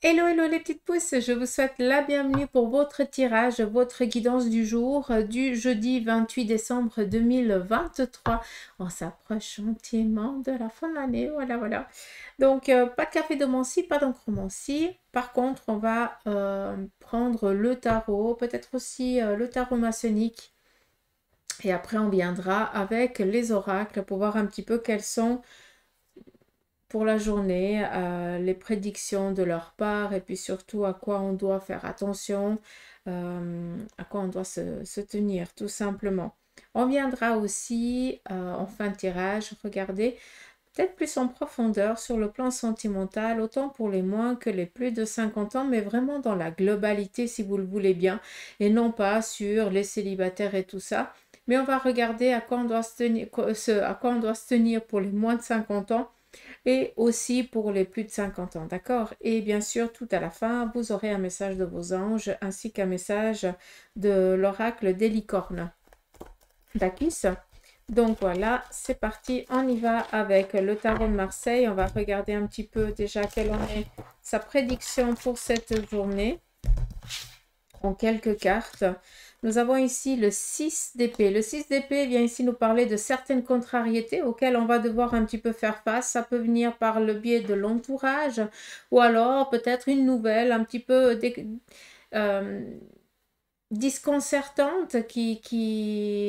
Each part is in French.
Hello, hello les petites pousses, je vous souhaite la bienvenue pour votre tirage, votre guidance du jour du jeudi 28 décembre 2023. On s'approche gentiment de la fin de l'année, voilà, voilà. Donc, pas de café de Mancy, pas d'encromancie. Par contre, on va prendre le tarot, peut-être aussi le tarot maçonnique. Et après, on viendra avec les oracles pour voir un petit peu quels sont pour la journée, les prédictions de leur part et puis surtout à quoi on doit faire attention, à quoi on doit se tenir tout simplement. On viendra aussi en fin de tirage regarder peut-être plus en profondeur sur le plan sentimental, autant pour les moins que les plus de 50 ans, mais vraiment dans la globalité si vous le voulez bien, et non pas sur les célibataires et tout ça. Mais on va regarder à quoi on doit se tenir, à quoi on doit se tenir pour les moins de 50 ans et aussi pour les plus de 50 ans, d'accord? Et bien sûr, tout à la fin, vous aurez un message de vos anges ainsi qu'un message de l'oracle des licornes. D'accord? Donc voilà, c'est parti, on y va avec le tarot de Marseille. On va regarder un petit peu déjà quelle en est sa prédiction pour cette journée en quelques cartes. Nous avons ici le 6 d'épée. Le 6 d'épée vient ici nous parler de certaines contrariétés auxquelles on va devoir un petit peu faire face. Ça peut venir par le biais de l'entourage ou alors peut-être une nouvelle un petit peu disconcertante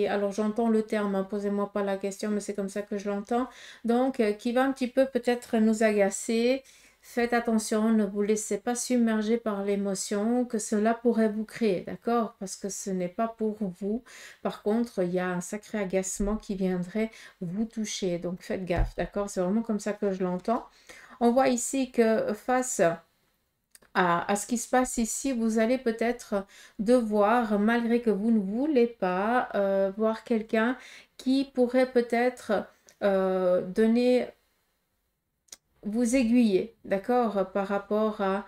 alors j'entends le terme, hein, posez-moi pas la question, mais c'est comme ça que je l'entends. Donc, qui va un petit peu peut-être nous agacer. Faites attention, ne vous laissez pas submerger par l'émotion que cela pourrait vous créer, d'accord? Parce que ce n'est pas pour vous. Par contre, il y a un sacré agacement qui viendrait vous toucher. Donc, faites gaffe, d'accord? C'est vraiment comme ça que je l'entends. On voit ici que face à ce qui se passe ici, vous allez peut-être devoir, malgré que vous ne voulez pas, voir quelqu'un qui pourrait peut-être donner vous aiguiller, d'accord, par rapport à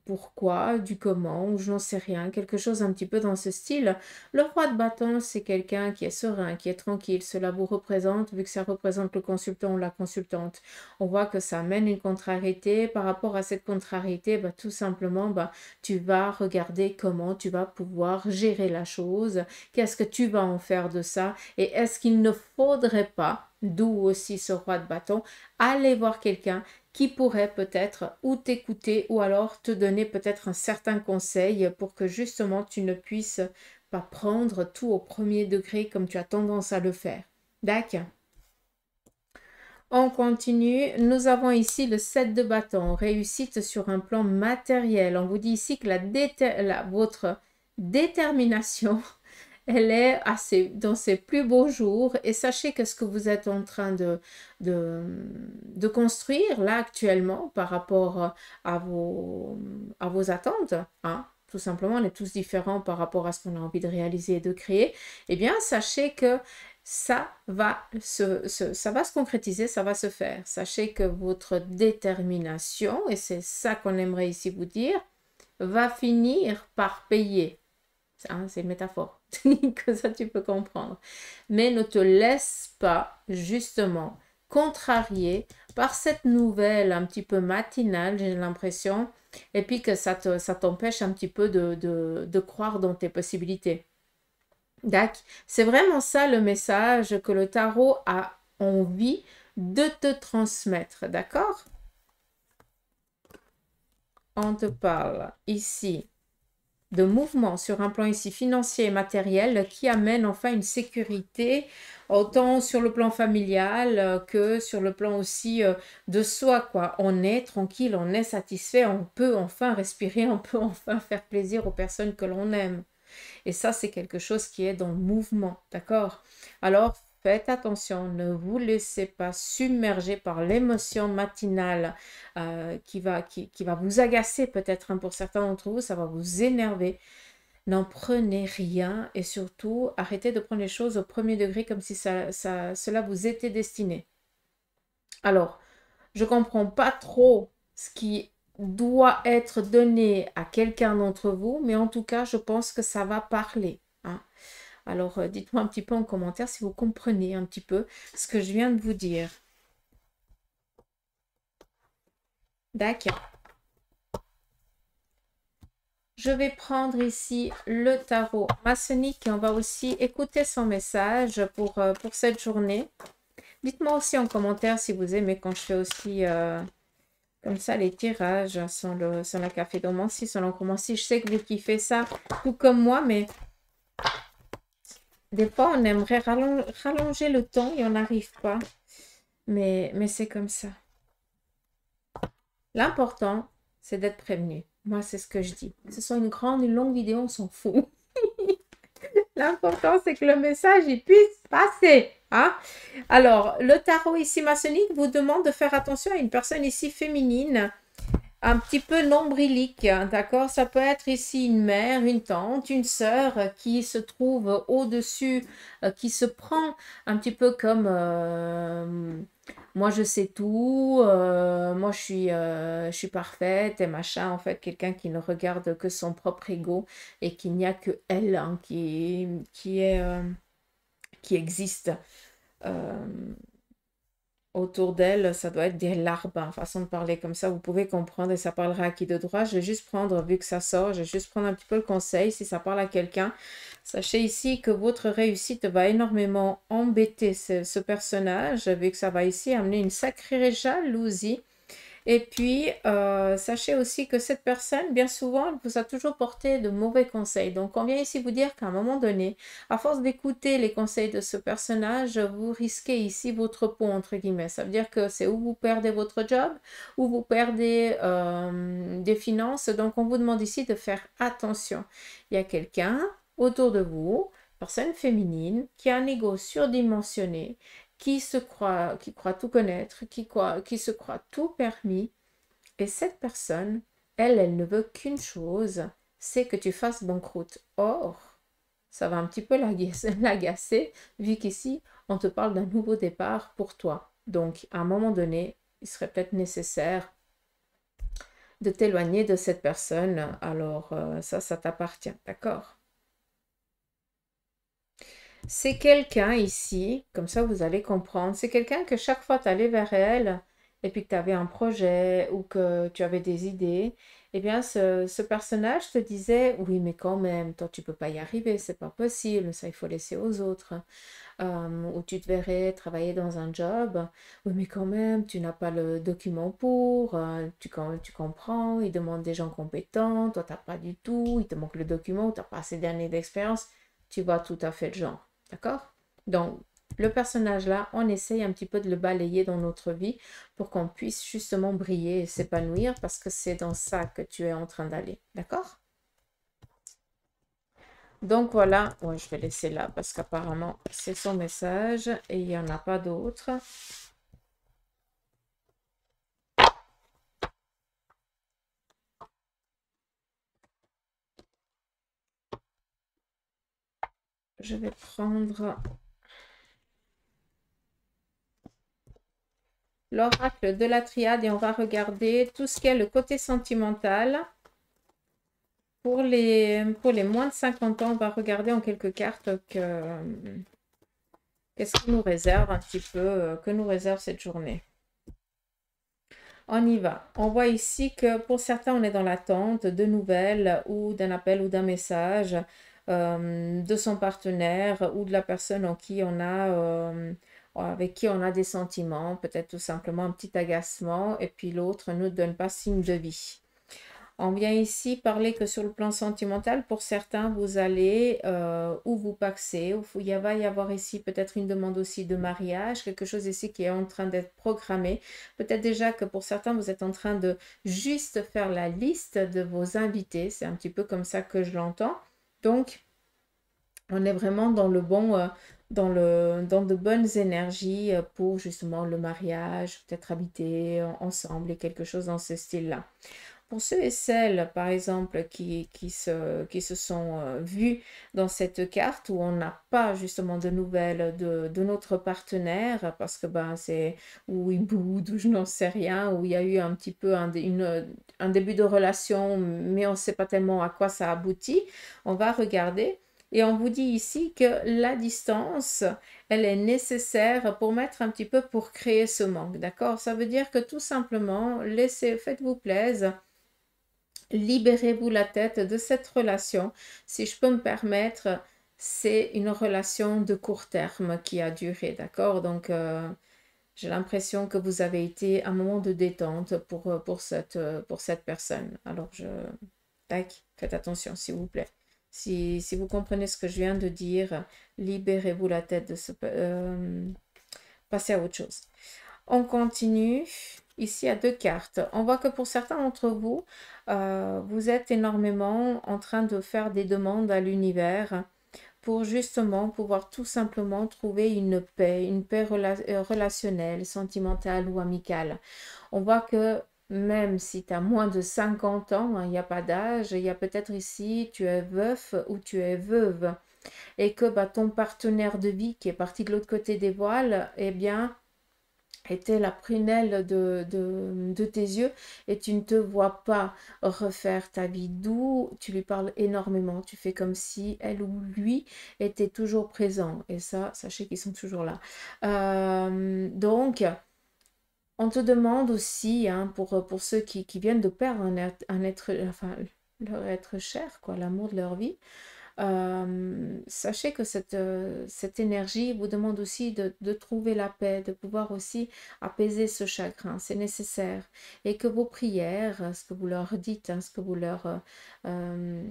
pourquoi, du comment, ou je n'en sais rien, quelque chose un petit peu dans ce style. Le roi de bâton, c'est quelqu'un qui est serein, qui est tranquille, cela vous représente, vu que ça représente le consultant ou la consultante. On voit que ça amène une contrariété. Par rapport à cette contrariété, bah, tout simplement, bah, tu vas regarder comment tu vas pouvoir gérer la chose, qu'est-ce que tu vas en faire de ça, et est-ce qu'il ne faudrait pas, d'où aussi ce roi de bâton, aller voir quelqu'un qui pourrait peut-être ou t'écouter ou alors te donner peut-être un certain conseil pour que justement tu ne puisses pas prendre tout au premier degré comme tu as tendance à le faire. D'accord? On continue. Nous avons ici le 7 de bâton, réussite sur un plan matériel. On vous dit ici que votre détermination elle est dans ses plus beaux jours et sachez que ce que vous êtes en train de construire là actuellement par rapport à vos attentes, hein, tout simplement, on est tous différents par rapport à ce qu'on a envie de réaliser et de créer, eh bien sachez que ça va se concrétiser, ça va se faire. Sachez que votre détermination, et c'est ça qu'on aimerait ici vous dire, va finir par payer. Hein, c'est une métaphore, que ça tu peux comprendre. Mais ne te laisse pas justement contrarier par cette nouvelle un petit peu matinale, j'ai l'impression, et puis que ça t'empêche un petit peu de croire dans tes possibilités. D'accord? C'est vraiment ça le message que le tarot a envie de te transmettre, d'accord? On te parle ici de mouvement sur un plan ici financier et matériel qui amène enfin une sécurité autant sur le plan familial que sur le plan aussi de soi, quoi. On est tranquille, on est satisfait, on peut enfin respirer, on peut enfin faire plaisir aux personnes que l'on aime. Et ça, c'est quelque chose qui est dans le mouvement, d'accord? Alors, faites attention, ne vous laissez pas submerger par l'émotion matinale qui va vous agacer peut-être, hein, pour certains d'entre vous, ça va vous énerver. N'en prenez rien et surtout, arrêtez de prendre les choses au premier degré comme si cela vous était destiné. Alors, je ne comprends pas trop ce qui doit être donné à quelqu'un d'entre vous, mais en tout cas, je pense que ça va parler, hein. Alors, dites-moi un petit peu en commentaire si vous comprenez un petit peu ce que je viens de vous dire. D'accord. Je vais prendre ici le tarot maçonnique et on va aussi écouter son message pour cette journée. Dites-moi aussi en commentaire si vous aimez quand je fais aussi comme ça les tirages sans la café dormancie, sans l'encromancie. Je sais que vous kiffez ça tout comme moi, mais des fois on aimerait rallonger le temps et on n'arrive pas. Mais c'est comme ça. L'important, c'est d'être prévenu. Moi, c'est ce que je dis. Que ce soit une grande, une longue vidéo, on s'en fout. L'important, c'est que le message, il puisse passer. Hein? Alors, le tarot ici maçonnique vous demande de faire attention à une personne ici féminine, un petit peu nombrilique, d'accord? Ça peut être ici une mère, une tante, une sœur qui se trouve au-dessus, qui se prend un petit peu comme moi je sais tout, moi je suis parfaite et machin. En fait, quelqu'un qui ne regarde que son propre ego et qu'il n'y a que elle hein, qui existe. Autour d'elle, ça doit être des larves, hein, façon de parler comme ça, vous pouvez comprendre et ça parlera à qui de droit. Je vais juste prendre, vu que ça sort, je vais juste prendre un petit peu le conseil, si ça parle à quelqu'un. Sachez ici que votre réussite va énormément embêter ce personnage, vu que ça va ici amener une sacrée jalousie. Et puis, sachez aussi que cette personne, bien souvent, elle vous a toujours porté de mauvais conseils. Donc, on vient ici vous dire qu'à un moment donné, à force d'écouter les conseils de ce personnage, vous risquez ici votre peau, entre guillemets. Ça veut dire que c'est où vous perdez votre job, ou vous perdez des finances. Donc, on vous demande ici de faire attention. Il y a quelqu'un autour de vous, personne féminine, qui a un ego surdimensionné, qui croit tout connaître, qui se croit tout permis. Et cette personne, elle ne veut qu'une chose, c'est que tu fasses banqueroute. Or, ça va un petit peu l'agacer, vu qu'ici, on te parle d'un nouveau départ pour toi. Donc, à un moment donné, il serait peut-être nécessaire de t'éloigner de cette personne. Alors, ça t'appartient, d'accord? C'est quelqu'un ici, comme ça vous allez comprendre, c'est quelqu'un que chaque fois tu allais vers elle et puis que tu avais un projet ou que tu avais des idées, eh bien ce personnage te disait, oui mais quand même, toi tu peux pas y arriver, c'est pas possible, ça il faut laisser aux autres. Ou tu te verrais travailler dans un job, oui mais quand même, tu n'as pas le document pour, tu comprends, il demande des gens compétents, toi t'as pas du tout, il te manque le document, tu n'as pas assez d'années d'expérience, tu vois tout à fait le genre. D'accord? Donc, le personnage là, on essaye un petit peu de le balayer dans notre vie pour qu'on puisse justement briller et s'épanouir parce que c'est dans ça que tu es en train d'aller. D'accord? Donc voilà, ouais, je vais laisser là parce qu'apparemment c'est son message et il n'y en a pas d'autre. Je vais prendre l'oracle de la triade et on va regarder tout ce qui est le côté sentimental. Pour les moins de 50 ans, on va regarder en quelques cartes qu'est-ce qui nous réserve un petit peu, que nous réserve cette journée. On y va. On voit ici que pour certains, on est dans l'attente de nouvelles ou d'un appel ou d'un message de son partenaire ou de la personne en qui on a, avec qui on a des sentiments, peut-être tout simplement un petit agacement, et puis l'autre ne donne pas signe de vie. On vient ici parler que sur le plan sentimental, pour certains, vous allez ou vous paxer, ou il va y avoir ici peut-être une demande aussi de mariage, quelque chose ici qui est en train d'être programmé. Peut-être déjà que pour certains, vous êtes en train de juste faire la liste de vos invités. C'est un petit peu comme ça que je l'entends. Donc, on est vraiment dans le bon, dans de bonnes énergies pour justement le mariage, peut-être habiter ensemble et quelque chose dans ce style-là. Pour ceux et celles, par exemple, qui se sont vus dans cette carte où on n'a pas justement de nouvelles de notre partenaire, parce que ben, c'est où il boude, ou je n'en sais rien, où il y a eu un petit peu un début de relation, mais on ne sait pas tellement à quoi ça aboutit, on va regarder. Et on vous dit ici que la distance, elle est nécessaire pour mettre un petit peu pour créer ce manque, d'accord? Ça veut dire que tout simplement, faites-vous plaisir. Libérez-vous la tête de cette relation. Si je peux me permettre, c'est une relation de court terme qui a duré, d'accord? Donc, j'ai l'impression que vous avez été un moment de détente pour cette personne. Alors, tac, faites attention, s'il vous plaît. Si vous comprenez ce que je viens de dire, libérez-vous la tête de passez à autre chose. On continue. Ici, il y a deux cartes. On voit que pour certains d'entre vous, vous êtes énormément en train de faire des demandes à l'univers pour justement pouvoir tout simplement trouver une paix relationnelle, sentimentale ou amicale. On voit que même si tu as moins de 50 ans, hein, il n'y a pas d'âge, il y a peut-être ici, tu es veuf ou tu es veuve, et que bah, ton partenaire de vie qui est parti de l'autre côté des voiles, eh bien, était la prunelle de tes yeux et tu ne te vois pas refaire ta vie, d'où tu lui parles énormément, tu fais comme si elle ou lui était toujours présent et ça, sachez qu'ils sont toujours là. Donc, on te demande aussi, hein, pour ceux qui viennent de perdre un être, enfin, leur être cher, quoi, l'amour de leur vie, sachez que cette énergie vous demande aussi de trouver la paix, de pouvoir aussi apaiser ce chagrin, c'est nécessaire. Et que vos prières, ce que vous leur dites, hein, ce que vous euh,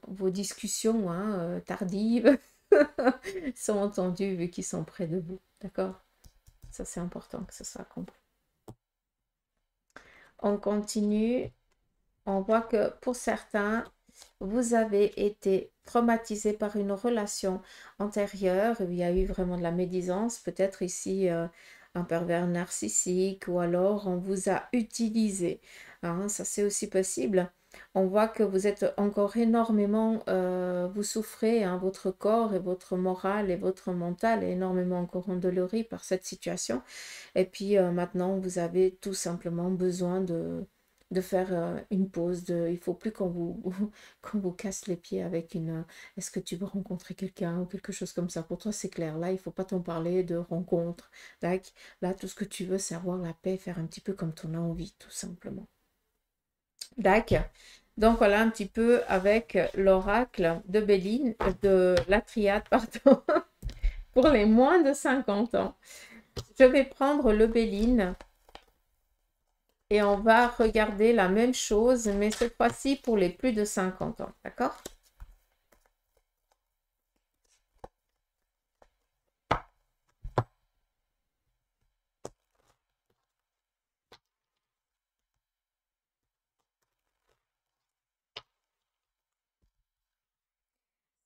vos discussions hein, tardives sont entendues vu qu'ils sont près de vous. D'accord? Ça, c'est important que ce soit compris. On continue. On voit que pour certains, vous avez été traumatisé par une relation antérieure, où il y a eu vraiment de la médisance, peut-être ici un pervers narcissique, ou alors on vous a utilisé. Hein, ça c'est aussi possible. On voit que vous êtes encore énormément, vous souffrez, hein, votre corps et votre morale et votre mental est énormément encore endolori par cette situation. Et puis maintenant, vous avez tout simplement besoin de faire une pause. Il ne faut plus qu'on vous, qu'on vous casse les pieds avec une est-ce que tu veux rencontrer quelqu'un ou quelque chose comme ça. Pour toi, c'est clair. Là, il ne faut pas t'en parler de rencontre. Tac. Là, tout ce que tu veux, c'est avoir la paix, faire un petit peu comme tu en as envie, tout simplement. D'accord. Donc voilà un petit peu avec l'oracle de Béline, de la triade, pardon, pour les moins de 50 ans. Je vais prendre le Béline et on va regarder la même chose, mais cette fois-ci pour les plus de 50 ans. D'accord?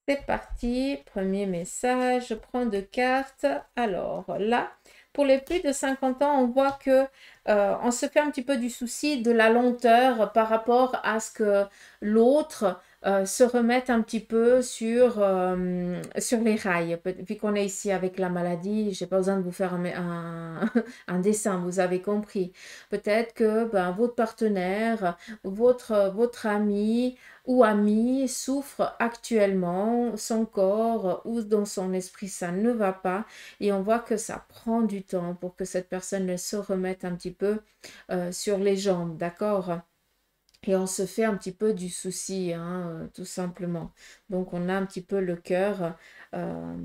C'est parti, premier message, je prends deux cartes. Alors là, pour les plus de 50 ans, on voit que on se fait un petit peu du souci de la lenteur par rapport à ce que l'autre se remette un petit peu sur les rails. Vu qu'on est ici avec la maladie, j'ai pas besoin de vous faire un dessin, vous avez compris. Peut-être que ben, votre partenaire, votre ami, ou ami souffre actuellement, son corps ou dans son esprit, ça ne va pas. Et on voit que ça prend du temps pour que cette personne se remette un petit peu sur les jambes, d'accord? Et on se fait un petit peu du souci, hein, tout simplement. Donc on a un petit peu le cœur. euh,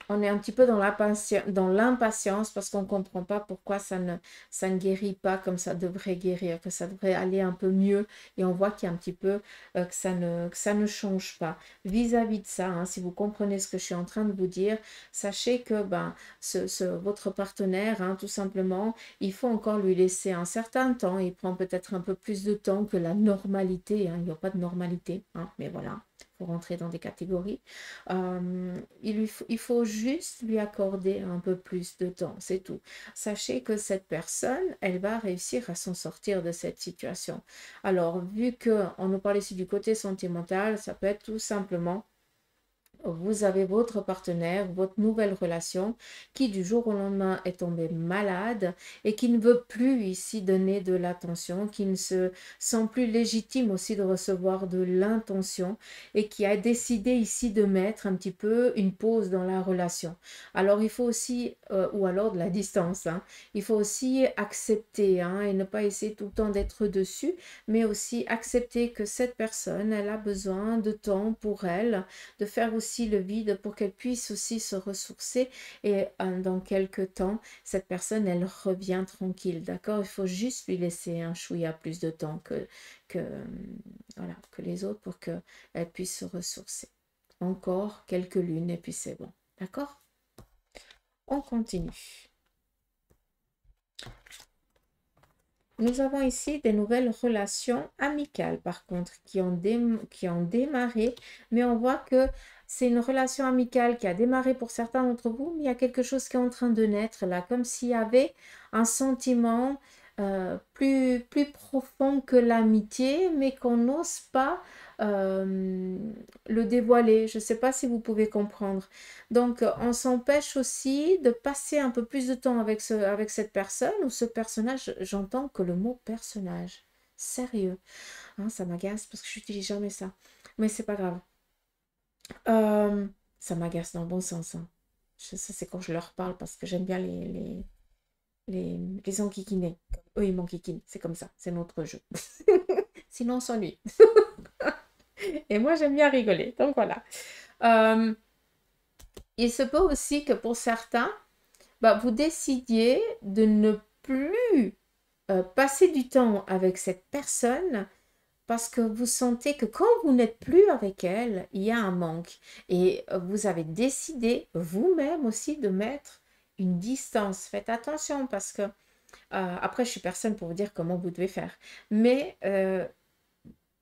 on est un petit peu dans l'impatience parce qu'on ne comprend pas pourquoi ça ne guérit pas comme ça devrait guérir, que ça devrait aller un peu mieux. Et on voit qu'il y a un petit peu que ça ne change pas. Vis-à-vis de ça, hein, si vous comprenez ce que je suis en train de vous dire, sachez que ben, votre partenaire, hein, tout simplement, il faut encore lui laisser un certain temps. Il prend peut-être un peu plus de temps que la normalité. Hein. Il n'y a pas de normalité, hein, mais voilà, pour rentrer dans des catégories. Il faut juste lui accorder un peu plus de temps, c'est tout. Sachez que cette personne, elle va réussir à s'en sortir de cette situation. Alors, vu qu'on nous parle ici du côté sentimental, ça peut être tout simplement vous avez votre partenaire, votre nouvelle relation qui du jour au lendemain est tombé malade et qui ne veut plus ici donner de l'attention, qui ne se sent plus légitime aussi de recevoir de l'intention et qui a décidé ici de mettre un petit peu une pause dans la relation. Alors il faut aussi, ou alors de la distance, hein, il faut aussi accepter hein, et ne pas essayer tout le temps d'être dessus, mais aussi accepter que cette personne, elle a besoin de temps pour elle, de faire aussi le vide pour qu'elle puisse aussi se ressourcer et dans quelques temps, cette personne, elle revient tranquille, d'accord? Il faut juste lui laisser un chouïa plus de temps voilà, que les autres pour qu'elle puisse se ressourcer. Encore quelques lunes et puis c'est bon, d'accord? On continue. Nous avons ici des nouvelles relations amicales, par contre, qui ont démarré, mais on voit que c'est une relation amicale qui a démarré pour certains d'entre vous, mais il y a quelque chose qui est en train de naître là, comme s'il y avait un sentiment plus profond que l'amitié, mais qu'on n'ose pas le dévoiler. Je ne sais pas si vous pouvez comprendre. Donc, on s'empêche aussi de passer un peu plus de temps avec cette personne ou ce personnage. J'entends que le mot personnage, sérieux, hein, ça m'agace parce que je n'utilise jamais ça. Mais c'est pas grave. Ça m'agace dans le bon sens. Hein. Ça, c'est quand je leur parle parce que j'aime bien les enquiquiner. Eux, ils m'enquiquinent. C'est comme ça. C'est notre jeu. Sinon, on s'ennuie. Et moi, j'aime bien rigoler. Donc, voilà. Il se peut aussi que pour certains, vous décidiez de ne plus passer du temps avec cette personne parce que vous sentez que quand vous n'êtes plus avec elle, il y a un manque. Et vous avez décidé vous-même aussi de mettre une distance. Faites attention parce que, après, je suis personne pour vous dire comment vous devez faire. Mais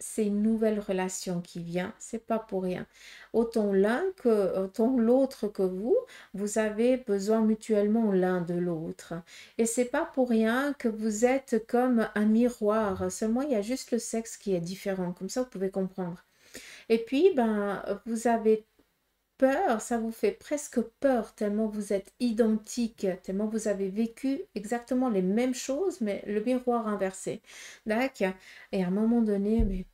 c'est une nouvelle relation qui vient, c'est pas pour rien. Autant l'autre que vous avez besoin mutuellement l'un de l'autre. Et c'est pas pour rien que vous êtes comme un miroir. Seulement, il y a juste le sexe qui est différent. Comme ça, vous pouvez comprendre. Et puis, vous avez peur, ça vous fait presque peur tellement vous êtes identiques, tellement vous avez vécu exactement les mêmes choses, mais le miroir inversé. D'accord? Et à un moment donné, mais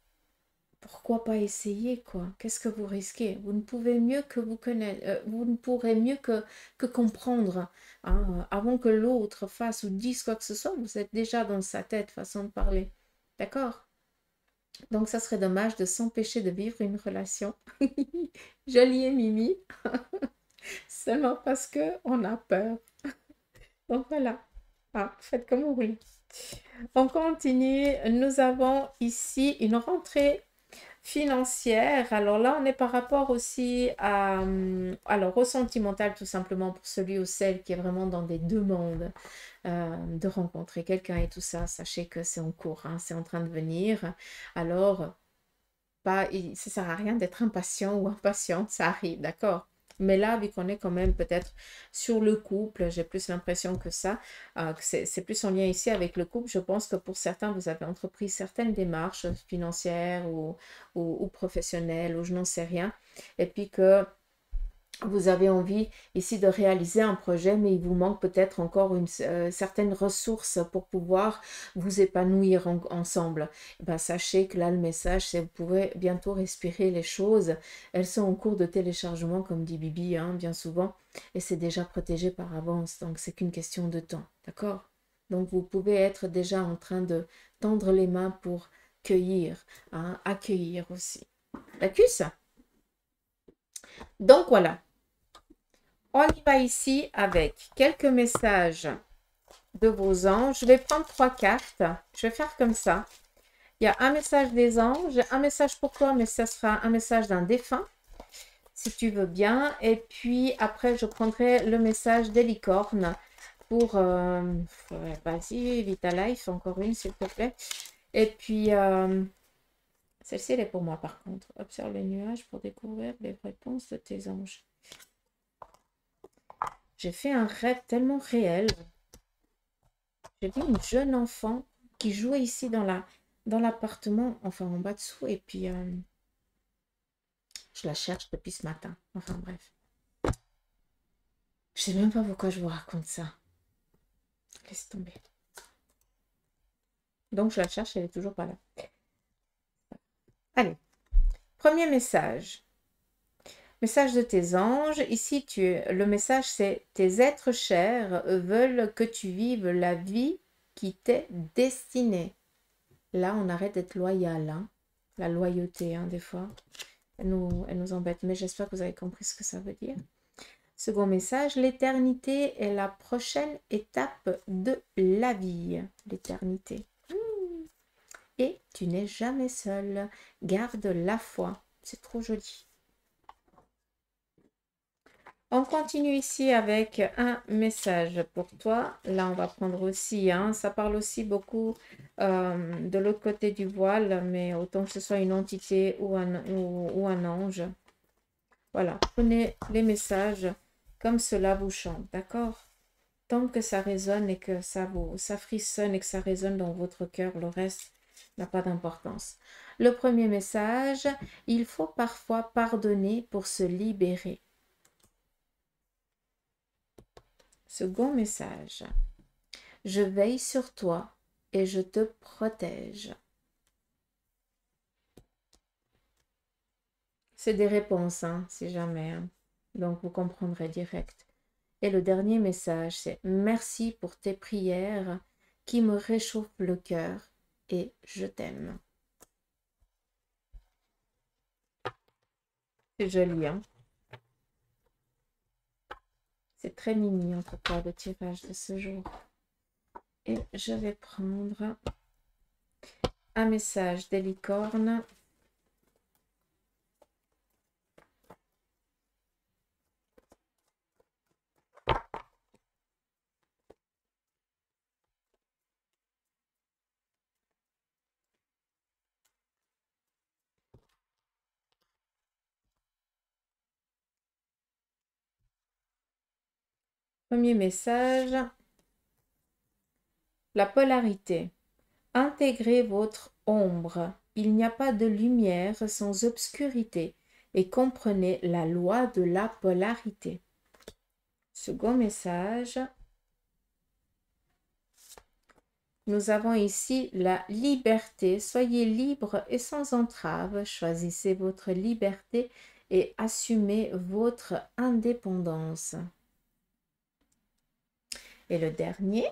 pourquoi pas essayer, quoi? Qu'est-ce que vous risquez? Vous ne pouvez mieux que vous connaître, vous ne pourrez mieux que comprendre. Hein, avant que l'autre fasse ou dise quoi que ce soit, vous êtes déjà dans sa tête, façon de parler. D'accord? Donc, ça serait dommage de s'empêcher de vivre une relation. Jolie et Mimi. Seulement parce que on a peur. Donc, voilà. Ah, faites comme vous voulez. On continue. Nous avons ici une rentrée financière. Alors là, on est par rapport aussi alors, au sentimental, tout simplement, pour celui ou celle qui est vraiment dans des demandes de rencontrer quelqu'un et tout ça. Sachez que c'est en cours, hein, c'est en train de venir. Alors, ça ne sert à rien d'être impatient ou impatiente, ça arrive, d'accord? Mais là, vu qu'on est quand même peut-être sur le couple, j'ai plus l'impression que ça, que c'est plus en lien ici avec le couple. Je pense que pour certains, vous avez entrepris certaines démarches financières ou professionnelles, ou je n'en sais rien. Et puis que vous avez envie ici de réaliser un projet, mais il vous manque peut-être encore une certaine ressource pour pouvoir vous épanouir ensemble. Sachez que là, le message, c'est que vous pouvez bientôt respirer les choses. Elles sont en cours de téléchargement, comme dit Bibi, hein, bien souvent, et c'est déjà protégé par avance, donc c'est qu'une question de temps, d'accord? Donc, vous pouvez être déjà en train de tendre les mains pour cueillir, hein, accueillir aussi. D'accord? Donc, voilà. On y va ici avec quelques messages de vos anges. Je vais prendre 3 cartes. Je vais faire comme ça. Il y a un message des anges, un message pour toi, mais ce sera un message d'un défunt, si tu veux bien. Et puis après, je prendrai le message des licornes pour... vas-y, Vita Life, encore une, s'il te plaît. Et puis, celle-ci, elle est pour moi, par contre. Observe les nuages pour découvrir les réponses de tes anges. J'ai fait un rêve tellement réel. J'ai vu une jeune enfant qui jouait ici dans l'appartement, enfin en bas dessous, et puis Je la cherche depuis ce matin. Enfin bref. Je sais même pas pourquoi je vous raconte ça. Laisse tomber. Donc je la cherche, elle est toujours pas là. Allez. Premier message. Message de tes anges. Ici, le message, c'est tes êtres chers veulent que tu vives la vie qui t'est destinée. Là, on arrête d'être loyal. Hein. La loyauté, hein, des fois, elle nous embête. Mais j'espère que vous avez compris ce que ça veut dire. Second message, l'éternité est la prochaine étape de la vie. L'éternité. Et tu n'es jamais seul. Garde la foi. C'est trop joli. On continue ici avec un message pour toi. Là, on va prendre aussi, hein, ça parle aussi beaucoup de l'autre côté du voile, mais autant que ce soit une entité ou un ange. Voilà, prenez les messages comme cela vous chante, d'accord? Tant que ça résonne et que ça frissonne et que ça résonne dans votre cœur, le reste n'a pas d'importance. Le premier message, il faut parfois pardonner pour se libérer. Second message, je veille sur toi et je te protège. C'est des réponses, hein, si jamais. Hein. Donc, vous comprendrez direct. Et le dernier message, c'est merci pour tes prières qui me réchauffent le cœur et je t'aime. C'est joli, hein? C'est très mimi, en tout cas, le tirage de ce jour. Et je vais prendre un message des licornes. Premier message, la polarité. Intégrez votre ombre. Il n'y a pas de lumière sans obscurité et comprenez la loi de la polarité. Second message, nous avons ici la liberté. Soyez libre et sans entrave. Choisissez votre liberté et assumez votre indépendance. Et le dernier,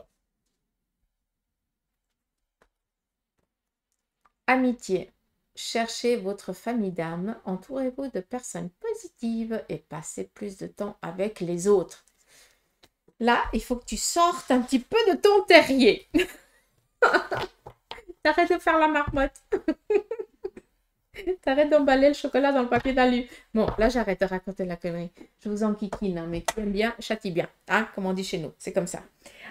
amitié. Cherchez votre famille d'âme, entourez-vous de personnes positives et passez plus de temps avec les autres. Là, il faut que tu sortes un petit peu de ton terrier. T'arrêtes de faire la marmotte. T'arrêtes d'emballer le chocolat dans le papier d'alu. Bon, là, j'arrête de raconter la connerie. Je vous enquiquine, hein, mais qui aime bien, châtie bien. Hein, comme on dit chez nous. C'est comme ça.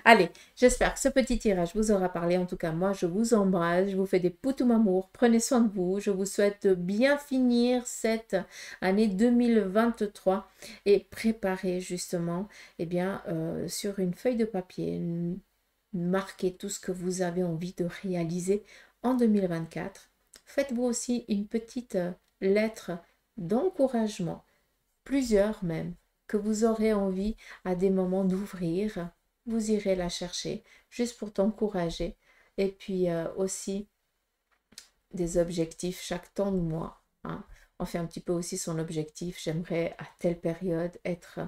Allez, j'espère que ce petit tirage vous aura parlé. En tout cas, moi, je vous embrasse. Je vous fais des poutous amour. Prenez soin de vous. Je vous souhaite de bien finir cette année 2023 et préparer justement, eh bien, sur une feuille de papier, marquer tout ce que vous avez envie de réaliser en 2024. Faites-vous aussi une petite lettre d'encouragement, plusieurs même, que vous aurez envie à des moments d'ouvrir. Vous irez la chercher juste pour t'encourager. Et puis aussi des objectifs chaque temps de mois. Hein. On fait un petit peu aussi son objectif. J'aimerais à telle période être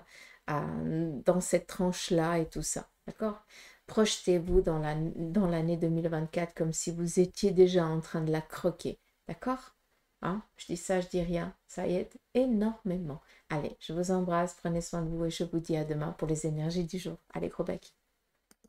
dans cette tranche-là et tout ça. D'accord ? Projetez-vous dans l'année 2024 comme si vous étiez déjà en train de la croquer. D'accord? Hein? Je dis ça, je dis rien. Ça aide énormément. Allez, je vous embrasse, prenez soin de vous et je vous dis à demain pour les énergies du jour. Allez, gros bec.